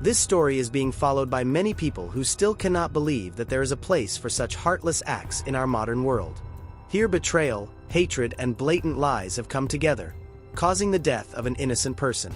This story is being followed by many people who still cannot believe that there is a place for such heartless acts in our modern world. Here betrayal, hatred, and blatant lies have come together, causing the death of an innocent person.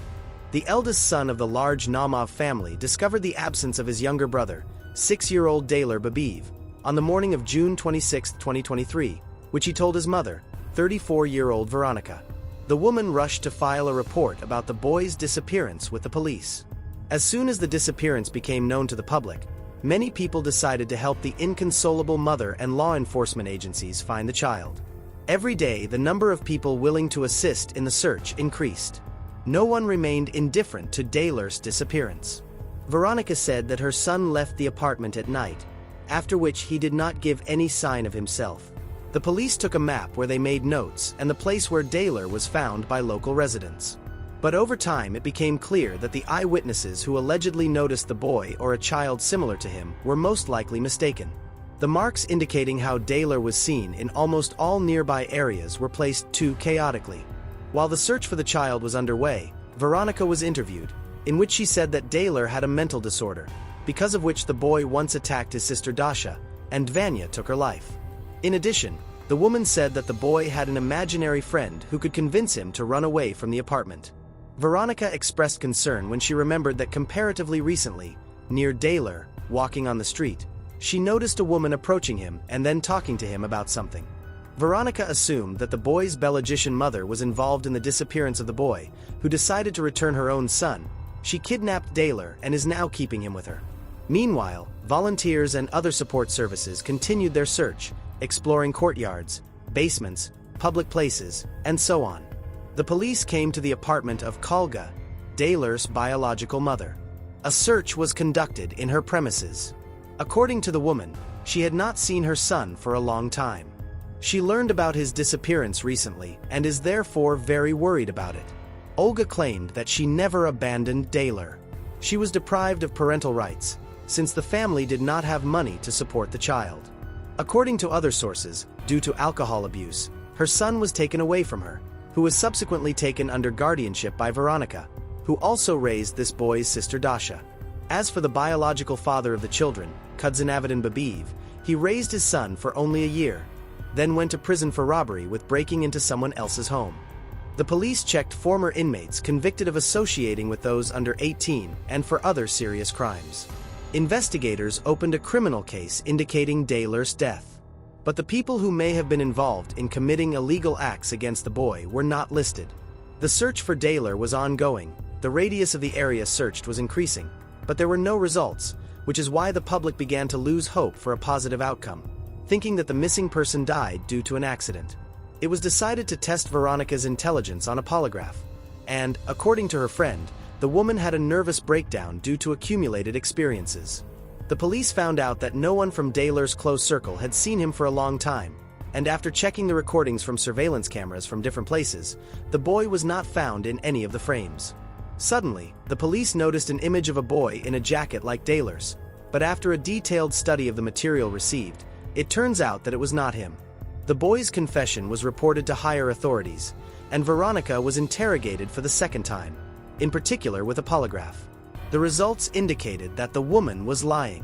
The eldest son of the large Naumov family discovered the absence of his younger brother, 6-year-old Daler Bobiev, on the morning of June 26, 2023, which he told his mother, 34-year-old Veronica. The woman rushed to file a report about the boy's disappearance with the police. As soon as the disappearance became known to the public, many people decided to help the inconsolable mother and law enforcement agencies find the child. Every day, the number of people willing to assist in the search increased. No one remained indifferent to Daler's disappearance. Veronica said that her son left the apartment at night, after which he did not give any sign of himself. The police took a map where they made notes and the place where Daler was found by local residents. But over time it became clear that the eyewitnesses who allegedly noticed the boy or a child similar to him were most likely mistaken. The marks indicating how Daler was seen in almost all nearby areas were placed too chaotically. While the search for the child was underway, Veronica was interviewed, in which she said that Daler had a mental disorder, because of which the boy once attacked his sister Dasha, and Vanya took her life. In addition, the woman said that the boy had an imaginary friend who could convince him to run away from the apartment. Veronica expressed concern when she remembered that comparatively recently, near Daler, walking on the street, she noticed a woman approaching him and then talking to him about something. Veronica assumed that the boy's Belagishan mother was involved in the disappearance of the boy, who decided to return her own son. She kidnapped Daler and is now keeping him with her. Meanwhile, volunteers and other support services continued their search, exploring courtyards, basements, public places, and so on. The police came to the apartment of Kalga, Daler's biological mother. A search was conducted in her premises. According to the woman, she had not seen her son for a long time. She learned about his disappearance recently and is therefore very worried about it. Olga claimed that she never abandoned Daler. She was deprived of parental rights, since the family did not have money to support the child. According to other sources, due to alcohol abuse, her son was taken away from her, who was subsequently taken under guardianship by Veronica, who also raised this boy's sister Dasha. As for the biological father of the children, Daler Bobiev, he raised his son for only a year, then went to prison for robbery with breaking into someone else's home. The police checked former inmates convicted of associating with those under 18 and for other serious crimes. Investigators opened a criminal case indicating Daler's death. But the people who may have been involved in committing illegal acts against the boy were not listed. The search for Daler was ongoing, the radius of the area searched was increasing, but there were no results, which is why the public began to lose hope for a positive outcome, thinking that the missing person died due to an accident. It was decided to test Veronica's intelligence on a polygraph, and, according to her friend, the woman had a nervous breakdown due to accumulated experiences. The police found out that no one from Daler's close circle had seen him for a long time, and after checking the recordings from surveillance cameras from different places, the boy was not found in any of the frames. Suddenly, the police noticed an image of a boy in a jacket like Daler's, but after a detailed study of the material received, it turns out that it was not him. The boy's confession was reported to higher authorities, and Veronica was interrogated for the second time, in particular with a polygraph. The results indicated that the woman was lying.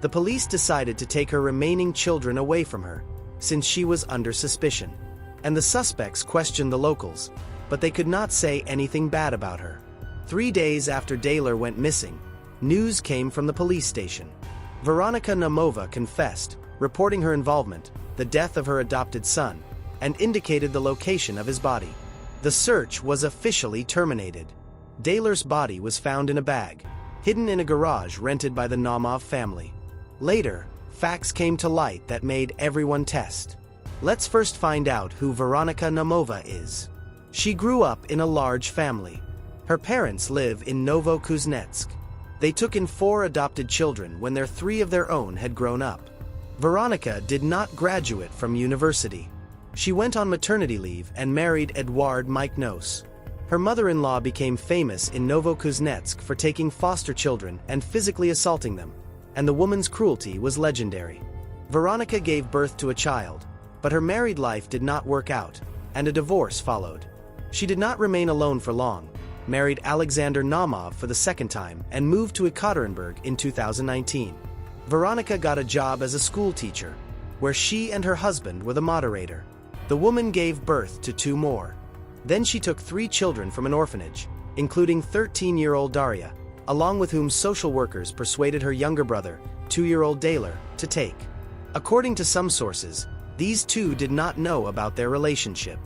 The police decided to take her remaining children away from her, since she was under suspicion. And the suspects questioned the locals, but they could not say anything bad about her. 3 days after Daler went missing, news came from the police station. Veronica Naumova confessed, reporting her involvement, the death of her adopted son, and indicated the location of his body. The search was officially terminated. Daler's body was found in a bag, hidden in a garage rented by the Naumov family. Later, facts came to light that made everyone test. Let's first find out who Veronica Naumova is. She grew up in a large family. Her parents live in Novokuznetsk. They took in 4 adopted children when 3 of their own had grown up. Veronica did not graduate from university. She went on maternity leave and married Eduard Miknos. Her mother-in-law became famous in Novokuznetsk for taking foster children and physically assaulting them, and the woman's cruelty was legendary. Veronica gave birth to a child, but her married life did not work out, and a divorce followed. She did not remain alone for long, married Alexander Naumov for the second time and moved to Ekaterinburg in 2019. Veronica got a job as a school teacher, where she and her husband were the moderator. The woman gave birth to 2 more. Then she took 3 children from an orphanage, including 13-year-old Daria, along with whom social workers persuaded her younger brother, 2-year-old Daler, to take. According to some sources, these two did not know about their relationship.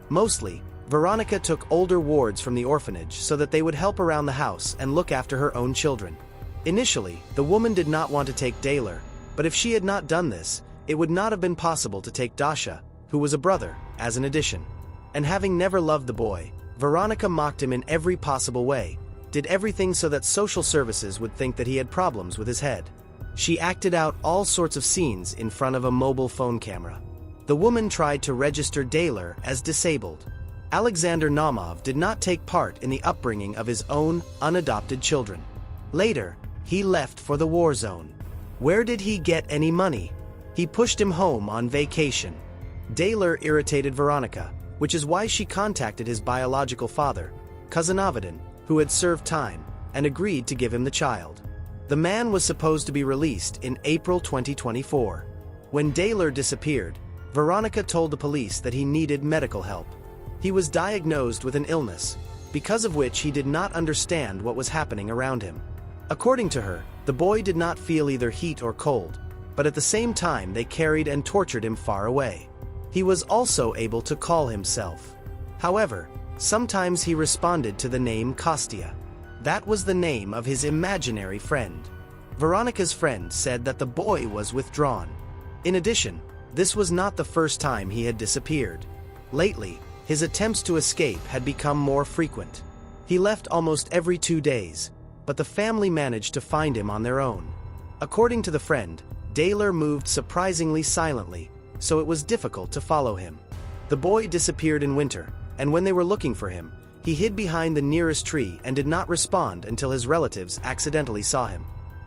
Mostly, Veronica took older wards from the orphanage so that they would help around the house and look after her own children. Initially, the woman did not want to take Daler, but if she had not done this, it would not have been possible to take Dasha, who was a brother, as an addition. And having never loved the boy, Veronica mocked him in every possible way, did everything so that social services would think that he had problems with his head. She acted out all sorts of scenes in front of a mobile phone camera. The woman tried to register Daler as disabled. Alexander Naumov did not take part in the upbringing of his own unadopted children. Later, he left for the war zone. Where did he get any money? He pushed him home on vacation. Daler irritated Veronica, which is why she contacted his biological father, cousin Avedon, who had served time, and agreed to give him the child. The man was supposed to be released in April 2024. When Daler disappeared, Veronica told the police that he needed medical help. He was diagnosed with an illness, because of which he did not understand what was happening around him. According to her, the boy did not feel either heat or cold, but at the same time they carried and tortured him far away. He was also able to call himself. However, sometimes he responded to the name Kostya. That was the name of his imaginary friend. Veronica's friend said that the boy was withdrawn. In addition, this was not the first time he had disappeared. Lately, his attempts to escape had become more frequent. He left almost every 2 days, but the family managed to find him on their own. According to the friend, Daler moved surprisingly silently, so it was difficult to follow him. The boy disappeared in winter, and when they were looking for him, he hid behind the nearest tree and did not respond until his relatives accidentally saw him.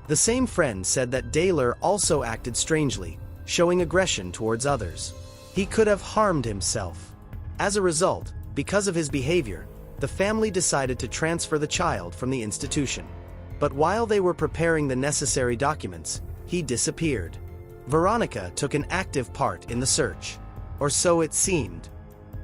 The same friend said that Daler also acted strangely, showing aggression towards others. He could have harmed himself. As a result, because of his behavior, the family decided to transfer the child from the institution. But while they were preparing the necessary documents, he disappeared. Veronica took an active part in the search, or so it seemed.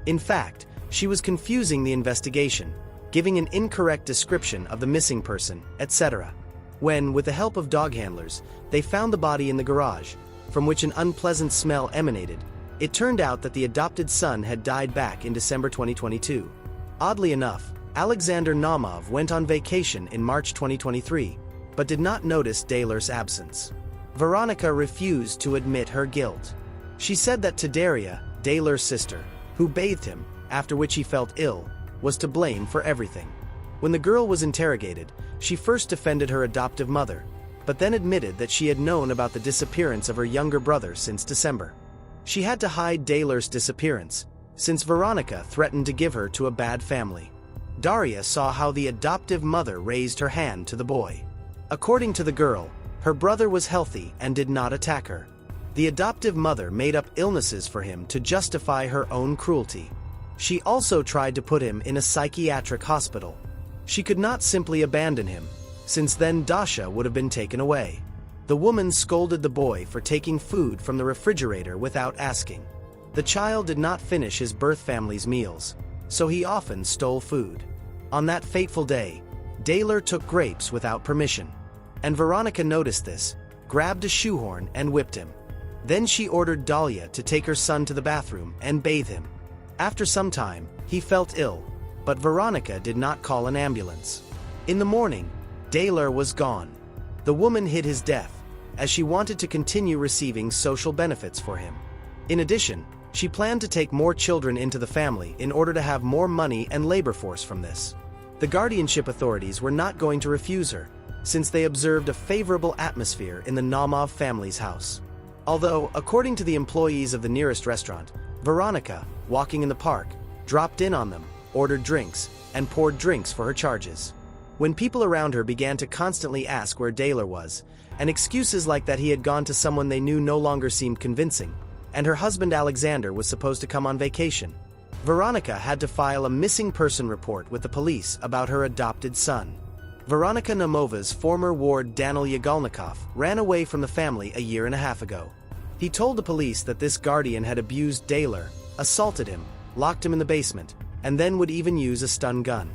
In fact, she was confusing the investigation, giving an incorrect description of the missing person, etc. When, with the help of dog handlers, they found the body in the garage, from which an unpleasant smell emanated, it turned out that the adopted son had died back in December 2022. Oddly enough, Alexander Naumov went on vacation in March 2023, but did not notice Daler's absence. Veronica refused to admit her guilt. She said that Daria, Daler's sister, who bathed him, after which he felt ill, was to blame for everything. When the girl was interrogated, she first defended her adoptive mother, but then admitted that she had known about the disappearance of her younger brother since December. She had to hide Daler's disappearance, since Veronica threatened to give her to a bad family. Daria saw how the adoptive mother raised her hand to the boy. According to the girl, her brother was healthy and did not attack her. The adoptive mother made up illnesses for him to justify her own cruelty. She also tried to put him in a psychiatric hospital. She could not simply abandon him, since then Dasha would have been taken away. The woman scolded the boy for taking food from the refrigerator without asking. The child did not finish his birth family's meals, so he often stole food. On that fateful day, Daler took grapes without permission, and Veronica noticed this, grabbed a shoehorn and whipped him. Then she ordered Dahlia to take her son to the bathroom and bathe him. After some time, he felt ill, but Veronica did not call an ambulance. In the morning, Daler was gone. The woman hid his death, as she wanted to continue receiving social benefits for him. In addition, she planned to take more children into the family in order to have more money and labor force from this. The guardianship authorities were not going to refuse her, since they observed a favorable atmosphere in the Naumov family's house. Although, according to the employees of the nearest restaurant, Veronica, walking in the park, dropped in on them, ordered drinks, and poured drinks for her charges. When people around her began to constantly ask where Daler was, and excuses like that he had gone to someone they knew no longer seemed convincing, and her husband Alexander was supposed to come on vacation, Veronica had to file a missing person report with the police about her adopted son. Veronica Naumova's former ward Daniel Yagalnikov ran away from the family a year and a half ago. He told the police that this guardian had abused Daler, assaulted him, locked him in the basement, and then would even use a stun gun.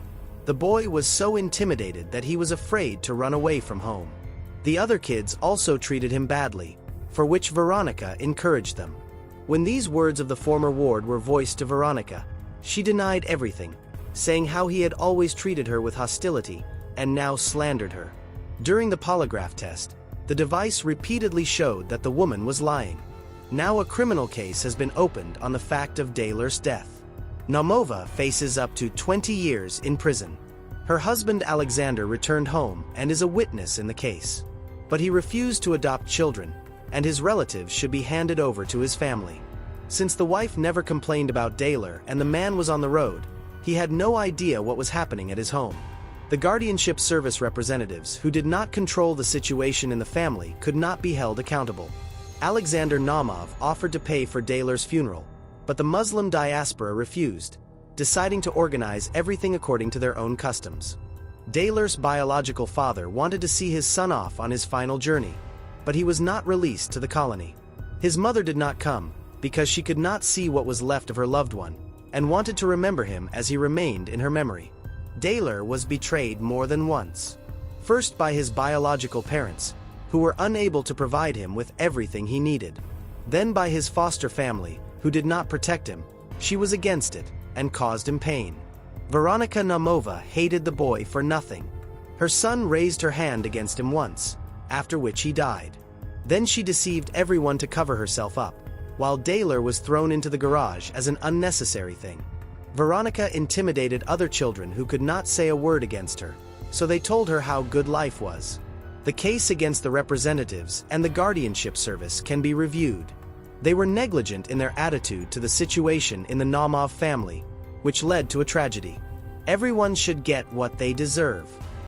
The boy was so intimidated that he was afraid to run away from home. The other kids also treated him badly, for which Veronica encouraged them. When these words of the former ward were voiced to Veronica, she denied everything, saying how he had always treated her with hostility and now slandered her. During the polygraph test, the device repeatedly showed that the woman was lying. Now a criminal case has been opened on the fact of Daler's death. Naumova faces up to 20 years in prison. Her husband Alexander returned home and is a witness in the case. But he refused to adopt children, and his relatives should be handed over to his family. Since the wife never complained about Daler and the man was on the road, he had no idea what was happening at his home. The guardianship service representatives who did not control the situation in the family could not be held accountable. Alexander Naumov offered to pay for Daler's funeral, but the Muslim diaspora refused, deciding to organize everything according to their own customs. Daler's biological father wanted to see his son off on his final journey, but he was not released to the colony. His mother did not come because she could not see what was left of her loved one and wanted to remember him as he remained in her memory. Daler was betrayed more than once. First by his biological parents, who were unable to provide him with everything he needed. Then by his foster family, who did not protect him. She was against it and caused him pain. Veronica Naumova hated the boy for nothing. Her son raised her hand against him once, after which he died. Then she deceived everyone to cover herself up, while Daler was thrown into the garage as an unnecessary thing. Veronica intimidated other children who could not say a word against her, so they told her how good life was. The case against the representatives and the guardianship service can be reviewed. They were negligent in their attitude to the situation in the Naumov family, which led to a tragedy. Everyone should get what they deserve.